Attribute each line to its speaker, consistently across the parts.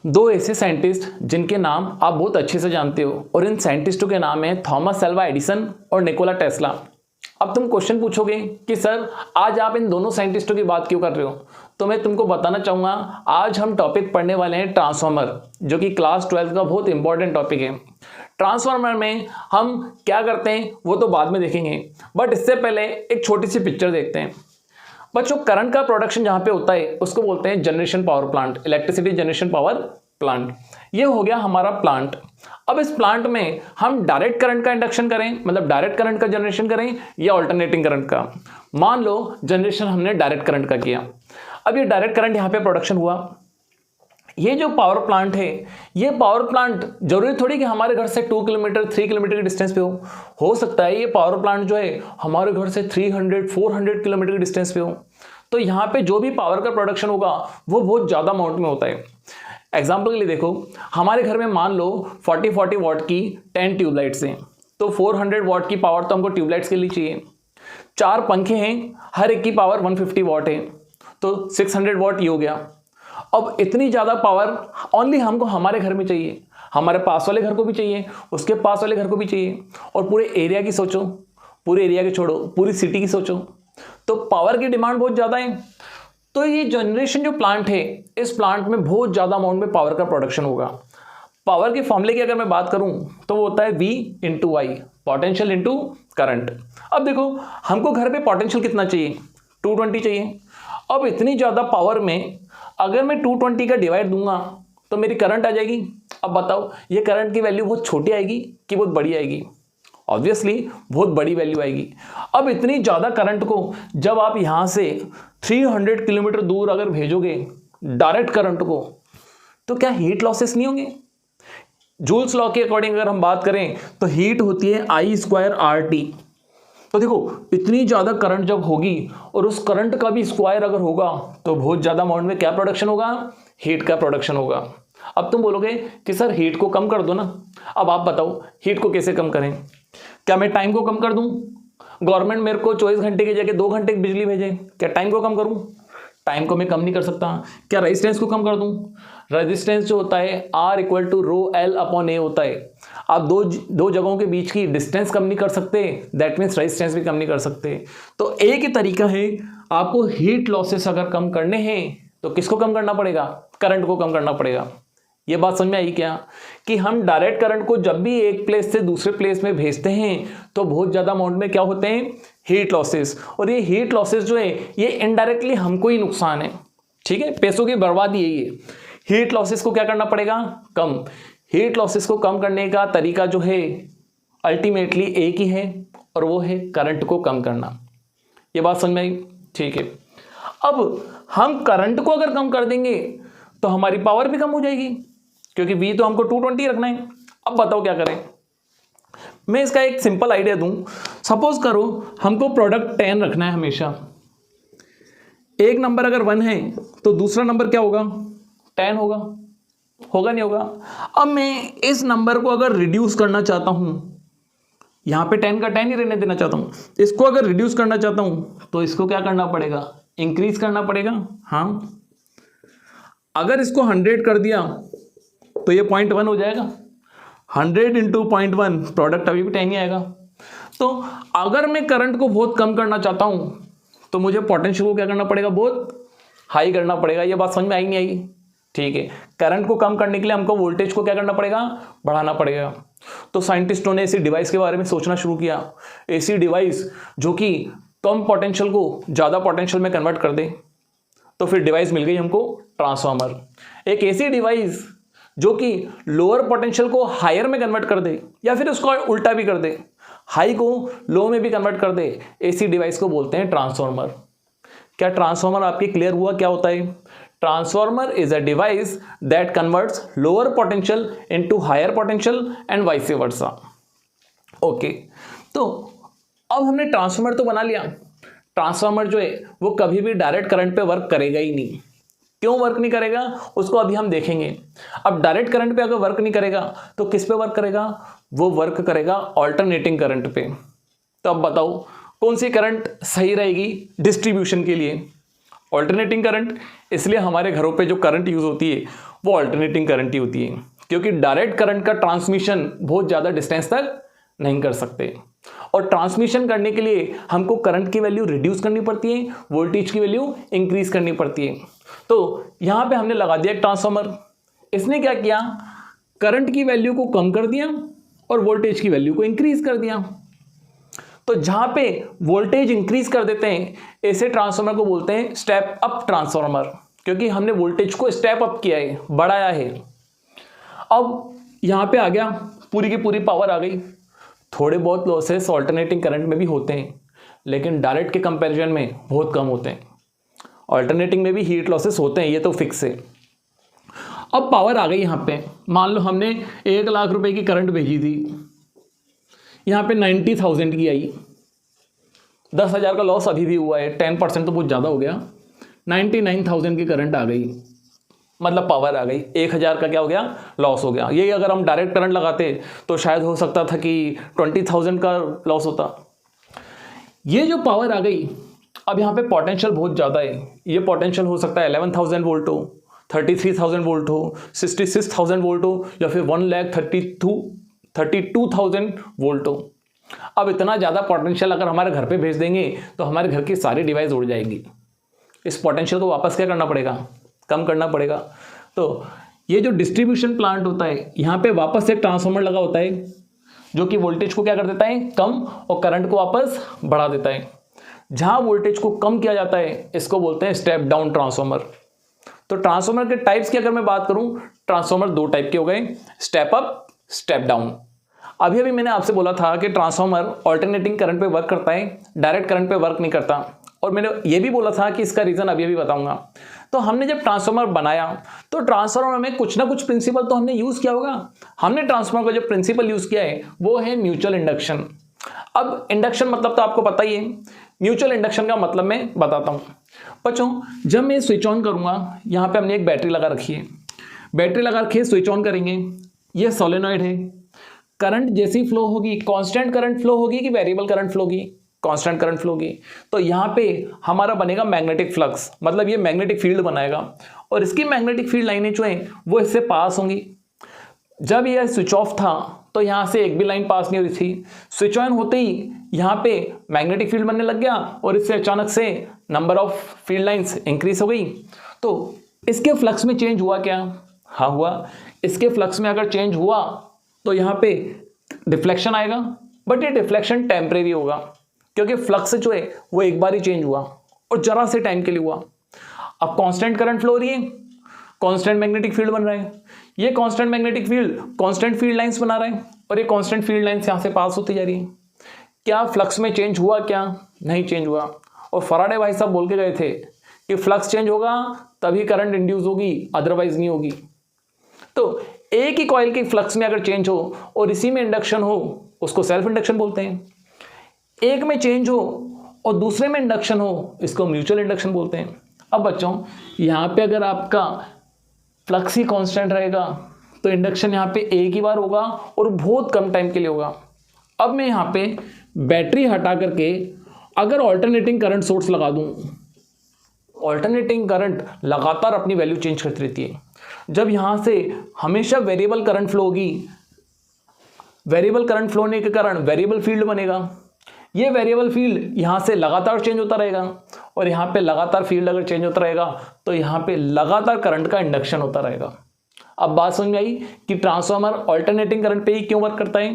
Speaker 1: दो ऐसे साइंटिस्ट जिनके नाम आप बहुत अच्छे से जानते हो और इन साइंटिस्टों के नाम है थॉमस अल्वा एडिसन और निकोला टेस्ला। अब तुम क्वेश्चन पूछोगे कि सर आज आप इन दोनों साइंटिस्टों की बात क्यों कर रहे हो, तो मैं तुमको बताना चाहूँगा आज हम टॉपिक पढ़ने वाले हैं ट्रांसफार्मर, जो कि क्लास 12 का बहुत इंपॉर्टेंट टॉपिक है। ट्रांसफार्मर में हम क्या करते हैं वो तो बाद में देखेंगे, बट इससे पहले एक छोटी सी पिक्चर देखते हैं। बच्चों, करंट का प्रोडक्शन जहां पे होता है उसको बोलते हैं generation power plant, electricity generation power plant. ये हो गया हमारा प्लांट। अब इस प्लांट में हम डायरेक्ट करंट का इंडक्शन करें, मतलब डायरेक्ट करंट का जनरेशन करें या अल्टरनेटिंग करंट का। मान लो जनरेशन हमने डायरेक्ट करंट का किया। अब ये डायरेक्ट करंट यहां पे प्रोडक्शन हुआ। ये जो पावर प्लांट है, ये पावर प्लांट जरूरी थोड़ी कि हमारे घर से 2 किलोमीटर 3 किलोमीटर के डिस्टेंस पे हो सकता है ये पावर प्लांट जो है हमारे घर से 300-400 किलोमीटर के डिस्टेंस पे हो। तो यहाँ पे जो भी पावर का प्रोडक्शन होगा वो बहुत ज़्यादा अमाउंट में होता है। एग्जाम्पल के लिए देखो, हमारे घर में मान लो 40 वाट की 10 ट्यूबलाइट्स हैं, तो 400 वाट की पावर तो हमको ट्यूबलाइट्स के लिए चाहिए। 4 पंखे हैं, हर एक की पावर 150 वाट है, तो 600 वाट ये हो गया। अब इतनी ज़्यादा पावर ओनली हमको हमारे घर में चाहिए, हमारे पास वाले घर को भी चाहिए, उसके पास वाले घर को भी चाहिए, और पूरे एरिया की सोचो, पूरे एरिया की छोड़ो, पूरी सिटी की सोचो, तो पावर की डिमांड बहुत ज़्यादा है। तो ये जनरेशन जो प्लांट है, इस प्लांट में बहुत ज़्यादा अमाउंट में पावर का प्रोडक्शन होगा। पावर के फॉर्मूले की अगर मैं बात करूं तो वो होता है V इंटू आई, पोटेंशियल इंटू करंट। अब देखो हमको घर पे पोटेंशियल कितना चाहिए, 220 चाहिए। अब इतनी ज़्यादा पावर में अगर मैं 220 का डिवाइड दूंगा तो मेरी करंट आ जाएगी। अब बताओ ये करंट की वैल्यू बहुत छोटी आएगी कि बहुत बड़ी आएगी? ऑब्वियसली बहुत बड़ी वैल्यू आएगी। अब इतनी ज़्यादा करंट को जब आप यहाँ से 300 किलोमीटर दूर अगर भेजोगे डायरेक्ट करंट को, तो क्या हीट लॉसेस नहीं होंगे? जूल्स लॉ के अकॉर्डिंग अगर हम बात करें तो हीट होती है I²RT। तो देखो इतनी ज़्यादा करंट जब होगी और उस करंट का भी स्क्वायर अगर होगा तो बहुत ज़्यादा अमाउंट में क्या प्रोडक्शन होगा, हीट का प्रोडक्शन होगा। अब तुम बोलोगे कि सर हीट को कम कर दो ना। अब आप बताओ हीट को कैसे कम करें? क्या मैं टाइम को कम कर दूं? गवर्नमेंट मेरे को 24 घंटे की जगह 2 घंटे की बिजली भेजे, क्या टाइम को कम करूं? टाइम को मैं कम नहीं कर सकता। क्या रेजिस्टेंस को कम कर दूं? रेजिस्टेंस जो होता है R=ρL/A होता है। आप दो जगहों के बीच की डिस्टेंस कम नहीं कर सकते, दैट मीन्स रेजिस्टेंस भी कम नहीं कर सकते। तो एक ही तरीका है, आपको हीट लॉसेस अगर कम करने हैं तो किसको कम करना पड़ेगा? करंट को कम करना पड़ेगा। ये बात समझ में आई क्या? कि हम डायरेक्ट करंट को जब भी एक प्लेस से दूसरे प्लेस में भेजते हैं तो बहुत ज़्यादा अमाउंट में क्या होते हैं, हीट लॉसेस। और ये हीट लॉसेस जो है ये इनडायरेक्टली हमको ही नुकसान है, ठीक है, पैसों की बर्बादी यही है। हीट लॉसेस को क्या करना पड़ेगा? कम। हीट लॉसेस को कम करने का तरीका जो है अल्टीमेटली एक ही है, और वो है करंट को कम करना। ये बात समझ में आई? ठीक है। अब हम करंट को अगर कम कर देंगे तो हमारी पावर भी कम हो जाएगी, क्योंकि V तो हमको 220 रखना है। अब बताओ क्या करें? मैं इसका एक सिंपल आइडिया दूं। सपोज करो हमको प्रोडक्ट 10 रखना है हमेशा। एक नंबर अगर 1 है तो दूसरा नंबर क्या होगा? 10 होगा, होगा नहीं होगा? अब मैं इस नंबर को अगर रिड्यूस करना चाहता हूं, यहां पे 10 का 10 ही रहने देना चाहता हूं, इसको अगर रिड्यूस करना चाहता हूं तो इसको क्या करना पड़ेगा? इंक्रीज करना पड़ेगा। हाँ, अगर इसको 100 कर दिया तो ये 0.1 हो जाएगा। 100 इंटू 0.1 प्रोडक्ट अभी भी 10 ही आएगा। तो अगर मैं करंट को बहुत कम करना चाहता हूं तो मुझे पोटेंशियल को क्या करना पड़ेगा? बहुत हाई करना पड़ेगा। ये बात समझ में आई नहीं आई? ठीक है। करंट को कम करने के लिए हमको वोल्टेज को क्या करना पड़ेगा? बढ़ाना पड़ेगा। तो साइंटिस्टों ने ऐसी डिवाइस के बारे में सोचना शुरू किया, ऐसी डिवाइस जो कि कम पोटेंशियल को ज़्यादा पोटेंशियल में कन्वर्ट कर दे। तो फिर डिवाइस मिल गई हमको ट्रांसफार्मर। एक ऐसी डिवाइस जो कि लोअर पोटेंशियल को हायर में कन्वर्ट कर दे, या फिर उसको उल्टा भी कर दे, हाई को लो में भी कन्वर्ट कर दे, ऐसी डिवाइस को बोलते हैं ट्रांसफार्मर। क्या ट्रांसफार्मर आपके क्लियर हुआ क्या होता है? Transformer is a device that converts lower potential into higher potential and vice versa. Okay, तो अब हमने ट्रांसफार्मर तो बना लिया। ट्रांसफार्मर जो है वो कभी भी डायरेक्ट करंट पे वर्क करेगा ही नहीं। क्यों वर्क नहीं करेगा उसको अभी हम देखेंगे। अब डायरेक्ट करंट पे अगर वर्क नहीं करेगा तो किस पे वर्क करेगा? वो वर्क करेगा ऑल्टरनेटिंग करंट पे। तो अब बताओ कौन सी करंट सही रहेगी डिस्ट्रीब्यूशन के लिए? Alternating current. इसलिए हमारे घरों पे जो करंट यूज होती है वो अल्टरनेटिंग करंट ही होती है, क्योंकि डायरेक्ट करंट का ट्रांसमिशन बहुत ज़्यादा डिस्टेंस तक नहीं कर सकते, और ट्रांसमिशन करने के लिए हमको करंट की वैल्यू रिड्यूस करनी पड़ती है, वोल्टेज की वैल्यू इंक्रीज करनी पड़ती है। तो यहाँ पे हमने लगा दिया एक ट्रांसफार्मर, इसने क्या किया, करंट की वैल्यू को कम कर दिया और वोल्टेज की वैल्यू को इंक्रीज कर दिया। तो जहां पे वोल्टेज इंक्रीज कर देते हैं ऐसे ट्रांसफार्मर को बोलते हैं स्टेप अप ट्रांसफार्मर, क्योंकि हमने वोल्टेज को स्टेप अप किया है, बढ़ाया है। अब यहां पे आ गया, पूरी की पूरी पावर आ गई। थोड़े बहुत लॉसेस ऑल्टरनेटिंग करंट में भी होते हैं, लेकिन डायरेक्ट के कंपैरिजन में बहुत कम होते हैं। ऑल्टरनेटिंग में भी हीट लॉसेस होते हैं, ये तो फिक्स है। अब पावर आ गई यहाँ पे, मान लो हमने 1 लाख रुपए की करंट भेजी थी, यहाँ पे 90,000 की आई, 10,000 का लॉस अभी भी हुआ है, 10% तो बहुत ज़्यादा हो गया। 99,000 की करंट आ गई, मतलब पावर आ गई, 1,000 का क्या हो गया, लॉस हो गया। यही अगर हम डायरेक्ट करंट लगाते तो शायद हो सकता था कि 20,000 का लॉस होता। ये जो पावर आ गई, अब यहाँ पे पोटेंशियल बहुत ज़्यादा है। ये पोटेंशियल हो सकता है 11,000 वोल्ट हो, 33,000 वोल्ट हो, 66,000 वोल्ट हो, या फिर 1,32,000 वोल्ट हो। अब इतना ज़्यादा पोटेंशियल अगर हमारे घर पे भेज देंगे तो हमारे घर की सारी डिवाइस उड़ जाएगी। इस पोटेंशियल को वापस क्या करना पड़ेगा, कम करना पड़ेगा। तो ये जो डिस्ट्रीब्यूशन प्लांट होता है, यहाँ पे वापस से ट्रांसफार्मर लगा होता है जो कि वोल्टेज को क्या कर देता है, कम, और करंट को वापस बढ़ा देता है। जहाँ वोल्टेज को कम किया जाता है इसको बोलते हैं स्टेप डाउन ट्रांसफार्मर। तो ट्रांसफार्मर के टाइप्स की अगर मैं बात करूं, ट्रांसफार्मर 2 टाइप के हो गए, स्टेप अप, स्टेप डाउन। अभी अभी मैंने आपसे बोला था कि ट्रांसफार्मर ऑल्टरनेटिंग करंट पे वर्क करता है, डायरेक्ट करंट पे वर्क नहीं करता, और मैंने ये भी बोला था कि इसका रीज़न अभी अभी बताऊंगा। तो हमने जब ट्रांसफार्मर बनाया तो ट्रांसफार्मर में कुछ ना कुछ प्रिंसिपल तो हमने यूज़ किया होगा। हमने ट्रांसफार्मर का जो प्रिंसिपल यूज़ किया है वो है म्यूचुअल इंडक्शन। अब इंडक्शन मतलब तो आपको पता ही है, म्यूचुअल इंडक्शन का मतलब मैं बताता हूँ बच्चों। जब मैं स्विच ऑन करूँगा, यहाँ पे हमने एक बैटरी लगा रखी है, बैटरी लगा रखी है, स्विच ऑन करेंगे, ये सोलेनॉइड है। करंट जैसी फ्लो होगी, कांस्टेंट करंट फ्लो होगी कि वेरिएबल करंट फ्लो होगी, कांस्टेंट करंट फ्लो होगी। तो यहाँ पे हमारा बनेगा मैग्नेटिक फ्लक्स, मतलब ये मैग्नेटिक फील्ड बनाएगा, और इसकी मैग्नेटिक फील्ड लाइनें जो हैं वो इससे पास होंगी। जब यह स्विच ऑफ था तो यहाँ से एक भी लाइन पास नहीं हो रही थी। स्विच ऑन होते ही यहाँ पे मैग्नेटिक फील्ड बनने लग गया, और इससे अचानक से number of field lines increase हो गई। तो इसके फ्लक्स में चेंज हुआ क्या? हाँ हुआ। इसके फ्लक्स में अगर चेंज हुआ तो यहाँ पे डिफ्लेक्शन आएगा, बट ये डिफ्लेक्शन टेम्परेरी होगा, क्योंकि फ्लक्स जो है वो एक बार ही चेंज हुआ और जरा से टाइम के लिए हुआ। अब कांस्टेंट करंट फ्लो हो रही है, कांस्टेंट मैग्नेटिक फील्ड बन रहा है, ये constant magnetic field constant field lines बना रहा है, और ये कांस्टेंट फील्ड लाइंस यहाँ से पास होती जा रही है। क्या फ्लक्स में चेंज हुआ? क्या नहीं चेंज हुआ। और फराडे भाई साहब बोल के गए थे कि फ्लक्स चेंज होगा तभी करंट इंड्यूस होगी, अदरवाइज नहीं होगी। तो एक ही कॉइल के फ्लक्स में अगर चेंज हो और इसी में इंडक्शन हो, उसको सेल्फ इंडक्शन बोलते हैं। एक में चेंज हो और दूसरे में इंडक्शन हो, इसको म्यूचुअल इंडक्शन बोलते हैं। अब बच्चों यहाँ पे अगर आपका फ्लक्स ही कांस्टेंट रहेगा तो इंडक्शन यहाँ पे एक ही बार होगा और बहुत कम टाइम के लिए होगा। अब मैं यहाँ पे बैटरी हटा करके अगर ऑल्टरनेटिंग करंट सोर्स लगा दूं, ऑल्टरनेटिंग करंट लगातार अपनी वैल्यू चेंज करती रहती है। जब यहाँ से हमेशा वेरिएबल करंट फ्लो होगी, वेरिएबल करंट फ्लो होने के कारण वेरिएबल फील्ड बनेगा। ये वेरिएबल फील्ड यहाँ से लगातार चेंज होता रहेगा, और यहाँ पे लगातार फील्ड अगर चेंज होता रहेगा तो यहाँ पे लगातार करंट का इंडक्शन होता रहेगा। अब बात समझ में आई कि ट्रांसफार्मर ऑल्टरनेटिंग करंट पे ही क्यों वर्क करता है,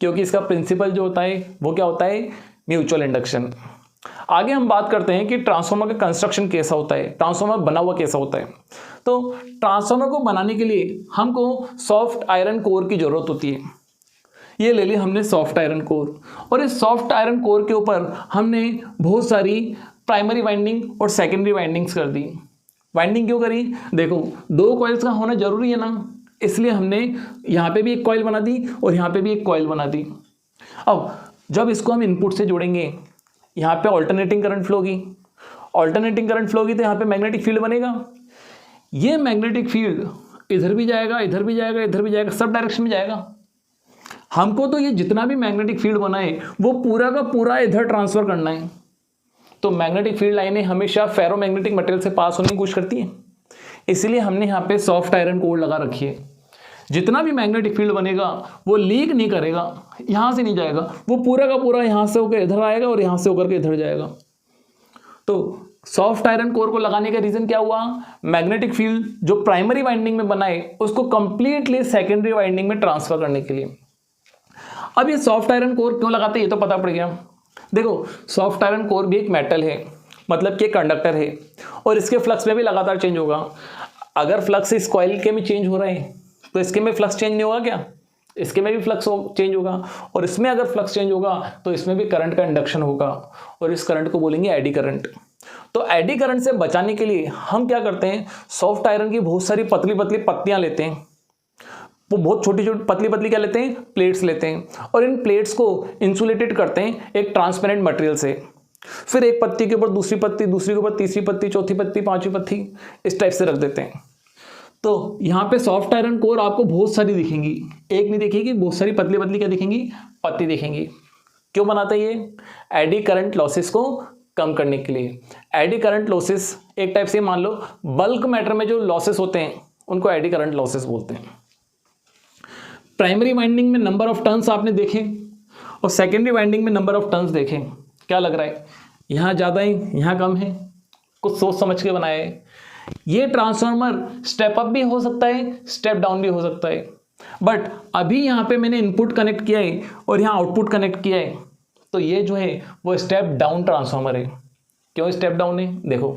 Speaker 1: क्योंकि इसका प्रिंसिपल जो होता है वो क्या होता है, म्यूचुअल इंडक्शन। आगे हम बात करते हैं कि ट्रांसफार्मर का कंस्ट्रक्शन कैसा होता है, ट्रांसफार्मर बना हुआ कैसा होता है। तो ट्रांसफार्मर को बनाने के लिए हमको सॉफ्ट आयरन कोर की जरूरत होती है। ये ले लिया हमने सॉफ्ट आयरन कोर, और इस सॉफ्ट आयरन कोर के ऊपर हमने बहुत सारी प्राइमरी वाइंडिंग और सेकेंडरी वाइंडिंग्स कर दी। वाइंडिंग क्यों करी? देखो 2 कॉइल्स का होना जरूरी है ना, इसलिए हमने यहाँ पे भी एक कॉइल बना दी और यहाँ पे भी एक कॉइल बना दी। अब जब इसको हम इनपुट से जोड़ेंगे, यहाँ पे ऑल्टरनेटिंग करंट फ्लो होगी, ऑल्टरनेटिंग करंट फ्लो होगी तो यहाँ पे मैग्नेटिक फील्ड बनेगा। ये मैग्नेटिक फील्ड इधर भी जाएगा, इधर भी जाएगा, इधर भी जाएगा, सब डायरेक्शन में जाएगा। हमको तो ये जितना भी मैग्नेटिक फील्ड बना है वो पूरा का पूरा इधर ट्रांसफर करना है। तो मैग्नेटिक फील्ड लाइनें हमेशा फेरोमैग्नेटिक मटेरियल से पास होने की कोशिश करती हैं। इसलिए हमने यहाँ पे सॉफ्ट आयरन कोर लगा रखी है। जितना भी मैग्नेटिक फील्ड बनेगा वो लीक नहीं करेगा, यहाँ से नहीं जाएगा, वो पूरा का पूरा यहाँ से होकर इधर आएगा और यहाँ से होकर के इधर जाएगा। तो सॉफ्ट आयरन कोर को लगाने का रीजन क्या हुआ, मैग्नेटिक फील्ड जो प्राइमरी वाइंडिंग में बनाए उसको कंप्लीटली सेकेंडरी वाइंडिंग में ट्रांसफर करने के लिए। अब ये सॉफ्ट आयरन कोर क्यों लगाते हैं ये तो पता पड़ गया। देखो सॉफ्ट आयरन कोर भी एक मेटल है, मतलब कि एक कंडक्टर है और इसके फ्लक्स में भी लगातार चेंज होगा। अगर फ्लक्स इस कॉइल के में चेंज हो रहे हैं तो इसके में फ्लक्स चेंज नहीं होगा क्या, इसके में भी फ्लक्स चेंज होगा, और इसमें अगर फ्लक्स चेंज होगा तो इसमें भी करंट का इंडक्शन होगा और इस करंट को बोलेंगे एडी करंट। तो एडी करंट से बचाने के लिए हम क्या करते हैं, सॉफ्ट आयरन की बहुत सारी पतली पतली पत्तियां लेते हैं, वो बहुत छोटी छोटी पतली पतली क्या लेते हैं, प्लेट्स लेते हैं, और इन प्लेट्स को इंसुलेटेड करते हैं एक ट्रांसपेरेंट मटेरियल से। फिर एक पत्ती के ऊपर दूसरी पत्ती, दूसरी के ऊपर तीसरी पत्ती, चौथी पत्ती, पांचवी पत्ती, इस टाइप से रख देते हैं। तो यहाँ पे सॉफ्ट आयरन कोर आपको बहुत सारी दिखेंगी, एक नहीं दिखेगी, बहुत सारी पतली पतली क्या दिखेंगी, पत्ती दिखेंगी। क्यों बनाता है ये, एडी करंट लॉसेस को कम करने के लिए। एडी करंट लॉसेस एक टाइप से मान लो बल्क मैटर में जो लॉसेस होते हैं उनको एडी करंट लॉसेस बोलते हैं। प्राइमरी वाइंडिंग में नंबर ऑफ टर्न्स आपने देखे और सेकेंडरी वाइंडिंग में नंबर ऑफ टर्न्स देखे। क्या लग रहा है, यहाँ ज़्यादा है यहाँ कम है, कुछ सोच समझ के बनाया है। ये ट्रांसफार्मर स्टेप अप भी हो सकता है, स्टेप डाउन भी हो सकता है, बट अभी यहाँ पे मैंने इनपुट कनेक्ट किया है और यहाँ आउटपुट कनेक्ट किया है, तो ये जो है वो स्टेप डाउन ट्रांसफार्मर है। क्यों स्टेप डाउन है, देखो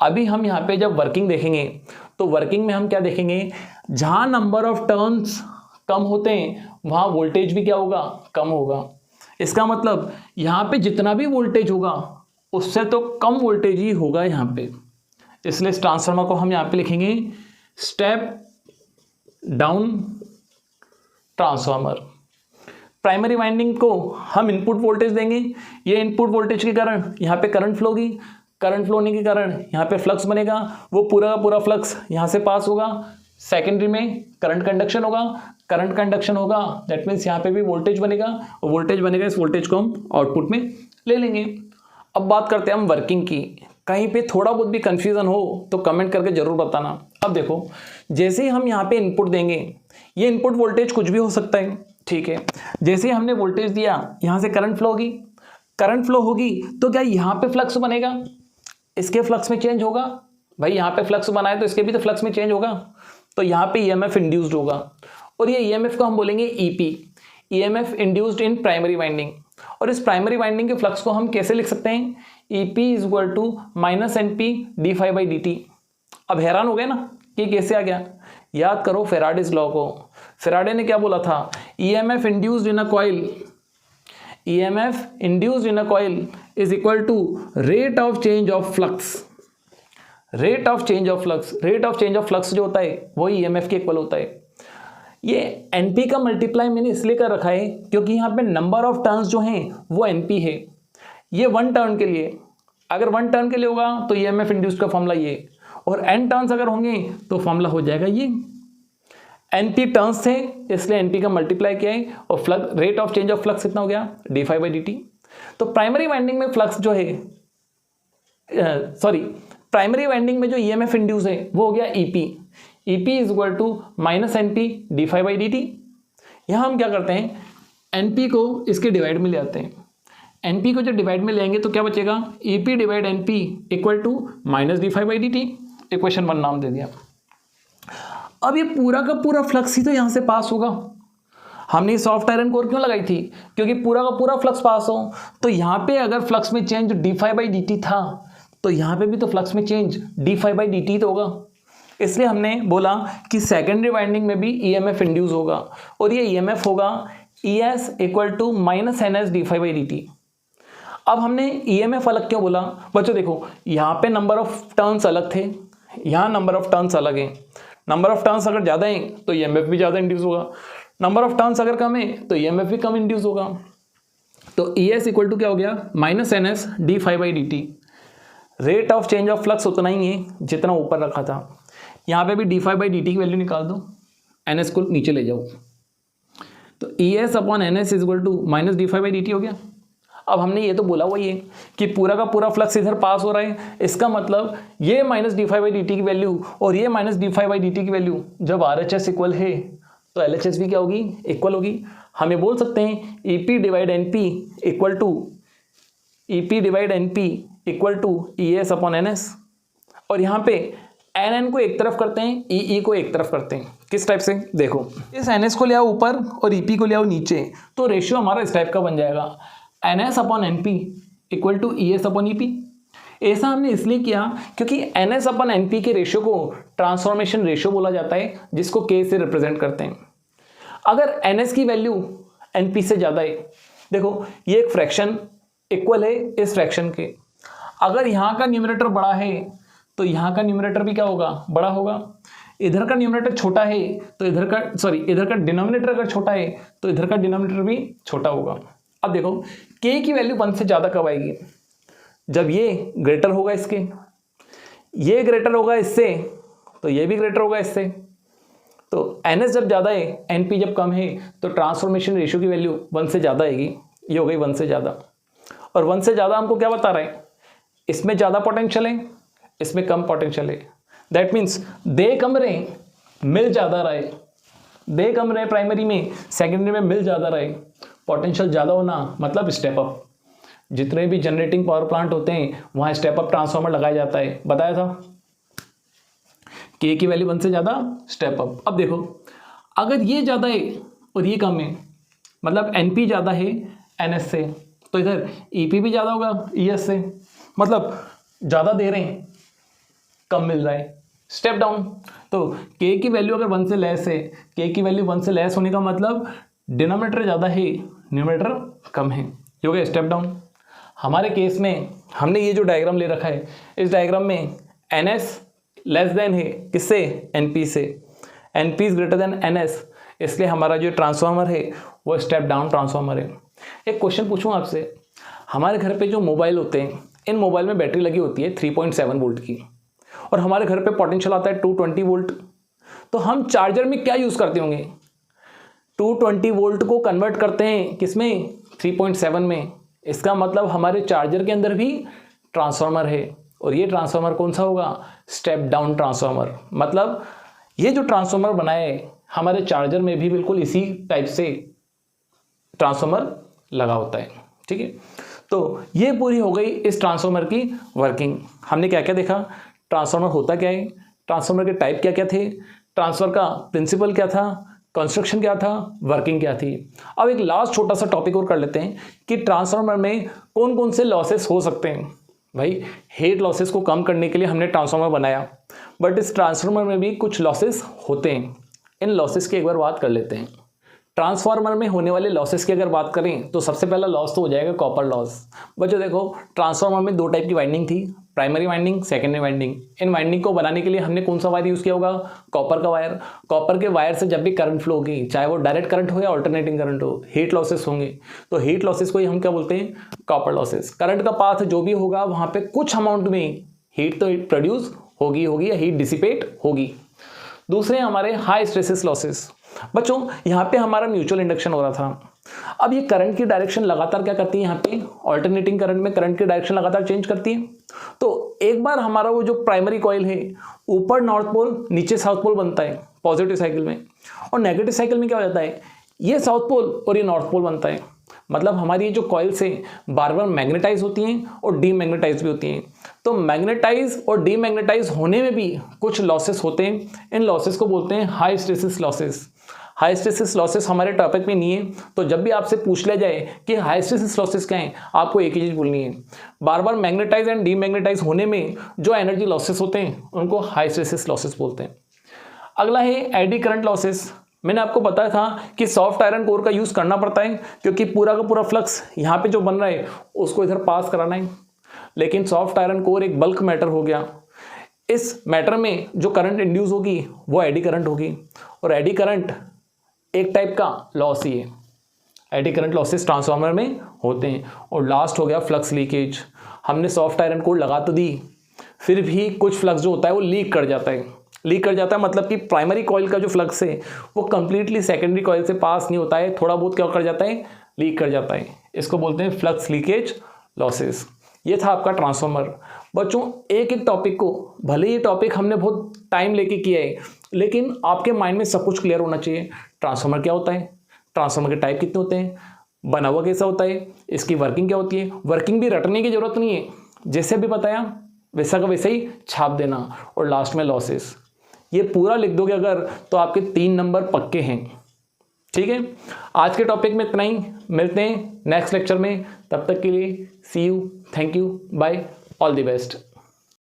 Speaker 1: अभी हम यहाँ पे जब वर्किंग देखेंगे तो वर्किंग में हम क्या देखेंगे, जहाँ नंबर ऑफ टर्न्स कम होते हैं वहाँ वोल्टेज भी क्या होगा, कम होगा। इसका मतलब यहाँ पे जितना भी वोल्टेज होगा उससे तो कम वोल्टेज ही होगा यहाँ पे, इसलिए इस ट्रांसफार्मर को हम यहाँ पे लिखेंगे step down transformer. Primary winding को हम इनपुट वोल्टेज देंगे, ये इनपुट वोल्टेज के कारण यहाँ पे करंट फ्लो होगी, करंट फ्लो होने के कारण यहाँ पे फ्लक्स बनेगा, वो पूरा का पूरा फ्लक्स यहाँ से पास होगा। सेकेंडरी में करंट कंडक्शन होगा, करंट कंडक्शन होगा दैट मीन्स यहाँ पे भी वोल्टेज बनेगा, और वोल्टेज बनेगा, इस वोल्टेज को हम आउटपुट में ले लेंगे। अब बात करते हैं हम वर्किंग की। कहीं पे थोड़ा बहुत भी कंफ्यूजन हो तो कमेंट करके जरूर बताना। अब देखो जैसे ही हम यहाँ पे इनपुट देंगे, ये इनपुट वोल्टेज कुछ भी हो सकता है, ठीक है। जैसे ही हमने वोल्टेज दिया यहाँ से करंट फ्लो होगी, करंट फ्लो होगी तो क्या यहाँ पे फ्लक्स बनेगा, इसके फ्लक्स में चेंज होगा, भाई यहाँ पे फ्लक्स बनाए तो इसके भी तो फ्लक्स में चेंज होगा, तो यहाँ पे ईएमएफ इंड्यूस्ड होगा, और ये ईएमएफ को हम बोलेंगे EP, EMF induced in primary winding. और इस प्राइमरी वाइंडिंग के फ्लक्स को हम कैसे लिख सकते हैं, EP is equal to minus NP D phi by D T. अब हैरान हो गए ना कि कैसे आ गया, याद करो फेराडेज लॉ को। फेराडे ने क्या बोला था, EMF induced in a coil, EMF induced in a coil is equal to rate of change of flux. Rate of change of flux, rate of change of flux जो होता है वो EMF के इक्वल होता है। ये एनपी का multiply मैंने इसलिए कर रखा है क्योंकि यहाँ पे नंबर ऑफ टर्न्स जो हैं वो एनपी है। ये वन टर्न के लिए, अगर वन टर्न के लिए होगा तो ईएमएफ इंड्यूस्ड का फॉर्मूला ये, और एन टर्न्स अगर होंगे तो फॉर्मूला हो जाएगा ये। एनपी टर्न्स थे इसलिए एनपी का मल्टीप्लाई किया है, और flux rate of change of flux कितना हो गया, D phi by D T. तो प्राइमरी वाइंडिंग में फ्लक्स जो है, प्राइमरी वाइंडिंग में जो ईएमएफ इंड्यूस है वो हो गया EP, EP is equal to minus NP D phi by D T. यहाँ हम क्या करते हैं, एनपी को इसके डिवाइड में ले आते हैं, एनपी को जब डिवाइड में ले आएंगे तो क्या बचेगा, EP divide NP equal to minus D phi by D T. Equation 1 नाम दे दिया। अब ये पूरा का पूरा फ्लक्स ही तो यहाँ से पास होगा। हमने सॉफ्ट आयरन कोर क्यों लगाई थी, क्योंकि पूरा का पूरा फ्लक्स पास हो। तो यहाँ पे अगर फ्लक्स में change D phi by D T था तो यहाँ पे भी तो फ्लक्स में change D phi by D T तो होगा। इसलिए हमने बोला कि सेकेंडरी वाइंडिंग में भी ईएमएफ इंड्यूस होगा, और ये ईएमएफ होगा ES equal to minus NS D phi by D T. अब हमने ईएमएफ अलग क्यों बोला, बच्चों देखो यहाँ पे नंबर ऑफ टर्न्स अलग थे, यहाँ नंबर ऑफ टर्न्स अलग हैं। नंबर ऑफ टर्न्स अगर ज़्यादा हैं तो ईएमएफ भी ज़्यादा इंड्यूस होगा, नंबर ऑफ टर्न्स अगर कम है तो ईएमएफ भी कम इंड्यूस होगा। तो ES इक्वल टू क्या हो गया, minus NS D phi by D T. Rate of change of flux उतना ही है जितना ऊपर रखा था। यहाँ पे भी D phi by D T की वैल्यू निकाल दो, NS को नीचे ले जाओ, तो ES upon NS is equal to minus D phi by D T हो गया। अब हमने ये तो बोला वही है कि पूरा का पूरा फ्लक्स इधर पास हो रहा है, इसका मतलब ये minus D phi by D T की वैल्यू और ये minus D phi by D T की वैल्यू जब आर एच एस इक्वल है तो एल एच एस भी क्या होगी, इक्वल होगी। हम ये बोल सकते हैं E P divide N P equal to E P divide N P equal to E S upon N S, और यहाँ पे एन एन को एक तरफ करते हैं, ई ई को एक तरफ करते हैं। किस टाइप से, देखो इस एन एस को ले आओ ऊपर और ई पी को ले आओ नीचे, तो रेशियो हमारा इस टाइप का बन जाएगा N S upon N P equal to E S upon E P. ऐसा हमने इसलिए किया क्योंकि N S upon N P के रेशियो को ट्रांसफॉर्मेशन रेशियो बोला जाता है, जिसको के से रिप्रेजेंट करते हैं। अगर एन एस की वैल्यू एन पी से ज़्यादा है, देखो ये एक फ्रैक्शन इक्वल है इस फ्रैक्शन के, अगर यहाँ का न्यूमरेटर बड़ा है तो यहाँ का न्यूमरेटर भी क्या होगा, बड़ा होगा। इधर का न्यूमरेटर छोटा है तो इधर का डिनोमिनेटर अगर छोटा है तो इधर का डिनोमिनेटर भी छोटा होगा। अब देखो k की वैल्यू 1 से ज़्यादा कब आएगी, जब ये ग्रेटर होगा इसके, ये ग्रेटर होगा इससे तो ये भी ग्रेटर होगा इससे। तो ns जब ज़्यादा है np जब कम है तो ट्रांसफॉर्मेशन रेशियो की वैल्यू 1 से ज़्यादा आएगी, ये हो गई 1 से ज़्यादा। और 1 से ज़्यादा हमको क्या बता रहा है, इसमें ज़्यादा पोटेंशियल है इसमें कम पोटेंशियल है। दैट मीन्स दे कम रहे मिल ज़्यादा रहे, दे कम रहे प्राइमरी में, सेकेंडरी में मिल ज़्यादा रहे। पोटेंशियल ज़्यादा होना मतलब स्टेप अप, जितने भी जनरेटिंग पावर प्लांट होते हैं वहाँ स्टेप अप ट्रांसफार्मर लगाया जाता है, बताया था। के की वैल्यू 1 से ज़्यादा स्टेप अप। अब देखो अगर ये ज़्यादा है और ये कम है, मतलब एन पी ज़्यादा है एन एस से, तो इधर ई पी भी ज़्यादा होगा ई एस से, मतलब ज़्यादा दे रहे हैं कम मिल रहा है, स्टेप डाउन। तो k की वैल्यू अगर 1 से लेस है, k की वैल्यू 1 से लेस होने का मतलब डिनोमिनेटर ज़्यादा है न्यूमरेटर कम है, ये हो गया स्टेप डाउन। हमारे केस में हमने ये जो डायग्राम ले रखा है, इस डायग्राम में ns लेस देन है किससे, np से, np is greater than ns, इसलिए हमारा जो ट्रांसफार्मर है वो स्टेप डाउन ट्रांसफार्मर है। एक क्वेश्चन पूछूं आपसे, हमारे घर पे जो मोबाइल होते हैं, इन मोबाइल में बैटरी लगी होती है 3.7 वोल्ट की, और हमारे घर पे पोटेंशियल आता है 220 वोल्ट। तो हम चार्जर में क्या यूज़ करते होंगे, 220 वोल्ट को कन्वर्ट करते हैं किसमें, 3.7 में। इसका मतलब हमारे चार्जर के अंदर भी ट्रांसफार्मर है, और ये ट्रांसफार्मर कौन सा होगा, स्टेप डाउन ट्रांसफार्मर। मतलब ये जो ट्रांसफार्मर बनाया है हमारे चार्जर में भी बिल्कुल इसी टाइप से ट्रांसफार्मर लगा होता है, ठीक है। तो ये पूरी हो गई इस ट्रांसफार्मर की वर्किंग। हमने क्या क्या देखा, ट्रांसफार्मर होता क्या है, ट्रांसफार्मर के टाइप क्या क्या थे, ट्रांसफर का प्रिंसिपल क्या था, कंस्ट्रक्शन क्या था, वर्किंग क्या थी। अब एक लास्ट छोटा सा टॉपिक और कर लेते हैं कि ट्रांसफार्मर में कौन कौन से लॉसेस हो सकते हैं। भाई हेड लॉसेस को कम करने के लिए हमने ट्रांसफार्मर बनाया, बट इस ट्रांसफार्मर में भी कुछ लॉसेस होते हैं। इन लॉसेस की एक बार बात कर लेते हैं। ट्रांसफार्मर में होने वाले लॉसेस की अगर बात करें तो सबसे पहला लॉस तो हो जाएगा कॉपर लॉस। बच्चों देखो ट्रांसफार्मर में 2 टाइप की वाइंडिंग थी, primary winding, secondary winding. In winding को बनाने के लिए हमने कौन सा वायर यूज़ किया होगा, कॉपर का वायर। कॉपर के वायर से जब भी करंट फ्लो होगी, चाहे वो डायरेक्ट करंट हो या अल्टरनेटिंग करंट हो, हीट लॉसेस होंगे। तो हीट लॉसेस को ही हम क्या बोलते हैं, कॉपर लॉसेस। करंट का पाथ जो भी होगा वहाँ पे कुछ अमाउंट में हीट तो प्रोड्यूस होगी या हीट डिसिपेट होगी। दूसरे हमारे हाई स्ट्रेसेस लॉसेस। बच्चों यहाँ पे हमारा म्यूचुअल इंडक्शन हो रहा था। अब ये करंट की डायरेक्शन लगातार क्या करती है, यहाँ पे ऑल्टरनेटिंग करंट में करंट की डायरेक्शन लगातार चेंज करती है। तो एक बार हमारा वो जो प्राइमरी कॉइल है ऊपर नॉर्थ पोल नीचे साउथ पोल बनता है पॉजिटिव साइकिल में, और नेगेटिव साइकिल में क्या हो जाता है, ये साउथ पोल और ये नॉर्थ पोल बनता है। मतलब हमारी ये जो कॉइल्स हैं बार बार मैग्नेटाइज होती हैं और डीमैग्नेटाइज भी होती हैं। तो मैग्नेटाइज और डीमैग्नेटाइज होने में भी कुछ लॉसेस होते हैं। इन लॉसेस को बोलते हैं high stresses losses. High stresses losses हमारे टॉपिक में नहीं है, तो जब भी आपसे पूछ लिया जाए कि हाई स्ट्रेसेस लॉसेस क्या हैं, आपको एक ही चीज़ बोलनी है, बार बार मैग्नेटाइज एंड डीमैग्नेटाइज होने में जो एनर्जी लॉसेस होते हैं उनको हाई स्ट्रेसेस लॉसेस बोलते हैं। अगला है एडी करंट लॉसेस। मैंने आपको बताया था कि सॉफ्ट आयरन कोर का यूज़ करना पड़ता है क्योंकि पूरा का पूरा फ्लक्स यहाँ पे जो बन रहा है उसको इधर पास कराना है। लेकिन सॉफ्ट आयरन कोर एक बल्क मैटर हो गया, इस मैटर में जो करंट इंड्यूस होगी वो एडी करंट होगी, और एडी करंट एक टाइप का लॉस ही है। एडी करंट लॉसेस ट्रांसफार्मर में होते हैं। और लास्ट हो गया फ्लक्स लीकेज। हमने सॉफ्ट आयरन कोर लगा तो दी, फिर भी कुछ फ्लक्स जो होता है वो लीक कर जाता है। लीक कर जाता है मतलब कि प्राइमरी कॉइल का जो फ्लक्स है वो कंप्लीटली सेकेंडरी कॉइल से पास नहीं होता है, थोड़ा बहुत क्या कर जाता है, लीक कर जाता है। इसको बोलते हैं फ्लक्स लीकेज लॉसेस। ये था आपका ट्रांसफार्मर। बच्चों एक एक टॉपिक को, भले ये टॉपिक हमने बहुत टाइम लेके किया है, लेकिन आपके माइंड में सब कुछ क्लियर होना चाहिए। ट्रांसफार्मर क्या होता है, ट्रांसफार्मर के टाइप कितने होते हैं, बना हुआ कैसा होता है, इसकी वर्किंग क्या होती है। वर्किंग भी रटने की जरूरत नहीं है, जैसे भी बताया वैसा का वैसे ही छाप देना। और लास्ट में लॉसेस, ये पूरा लिख दोगे अगर तो आपके 3 नंबर पक्के हैं। ठीक है, आज के टॉपिक में इतना ही, मिलते हैं नेक्स्ट लेक्चर में। तब तक के लिए see you, thank you, bye, all the best.